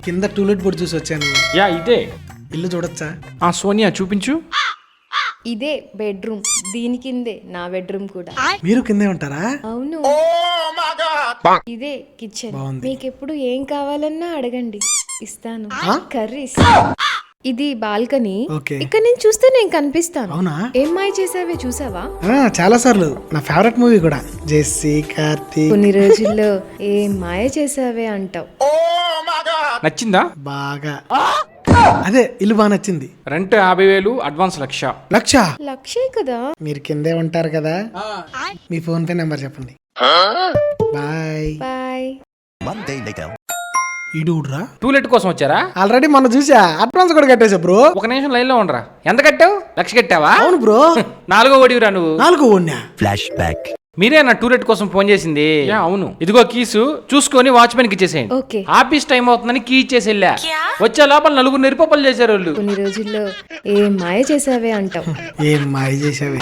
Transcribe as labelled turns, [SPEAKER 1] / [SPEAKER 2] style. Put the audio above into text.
[SPEAKER 1] కింద to let board చూసి వచ్చాను.
[SPEAKER 2] యా ఇదే.
[SPEAKER 1] ఇల్లు చూడొచ్చా?
[SPEAKER 2] సోనియా చూపించు.
[SPEAKER 3] ఇదే బెడ్రూమ్, దీని కిందే నా బెడ్రూమ్ కూడా.
[SPEAKER 1] మీరు కిందే ఉంటారా?
[SPEAKER 3] అవును. ఇదే కిచెన్.
[SPEAKER 1] బాగుంది.
[SPEAKER 3] మీకు ఎప్పుడు ఏం కావాలన్నా అడగండి, ఇస్తాను. కర్రీస్. ఇది బాల్కనీ.
[SPEAKER 1] ఓకే.
[SPEAKER 3] ఇక్కడ నేను చూస్తే నేను కనిపిస్తాను.
[SPEAKER 1] అవునా?
[SPEAKER 3] ఏం మాయ చేసావే చూసావా?
[SPEAKER 1] చాలా సార్లు. నా ఫేవరెట్ మూవీ కూడా. జెస్సీ, కార్తీక్.
[SPEAKER 3] కొన్ని రోజుల్లో ఏం మాయ చేసావే అంటావు.
[SPEAKER 2] నచ్చిందా?
[SPEAKER 1] బాగా. అదే ఇల్లు బాగా నచ్చింది.
[SPEAKER 2] Rent 50,000, advance 1,00,000.
[SPEAKER 3] లక్షే కదా.
[SPEAKER 1] మీరు కిందే ఉంటారు కదా, మీ ఫోన్ పే నెంబర్ చెప్పండి. Bye
[SPEAKER 3] bye.
[SPEAKER 1] ఈడురా
[SPEAKER 2] టూలెట్ కోసం వచ్చారా?
[SPEAKER 1] ఆల్రెడీ మొన్న చూసా, అడ్వాన్స్ కూడా కట్టేసా బ్రో.
[SPEAKER 2] ఒక నిమిషం లైన్ లో ఉండరా. ఎంత కట్టావు? 1,00,000 కట్టావా?
[SPEAKER 1] అవును బ్రో.
[SPEAKER 2] 4వ ఓడివిరా నువ్వు.
[SPEAKER 1] 4 ఓడినా.
[SPEAKER 4] Flash back.
[SPEAKER 2] మీరే నా టూలెట్ కోసం ఫోన్ చేసింది? అవును. ఇదిగో కీసు చూసుకొని వాచ్మెన్ కి ఇచ్చేసేయండి.
[SPEAKER 3] ఓకే.
[SPEAKER 2] ఆఫీస్ టైం అవుతుందని కీ ఇచ్చేసి వెళ్ళా. వచ్చే లోపల 4 నిరుపప్పలు చేశారు వాళ్ళు.
[SPEAKER 3] కొన్ని రోజుల్లో ఏం మాయ చేసావే అంటావు.
[SPEAKER 1] ఏం మాయ చేసావే.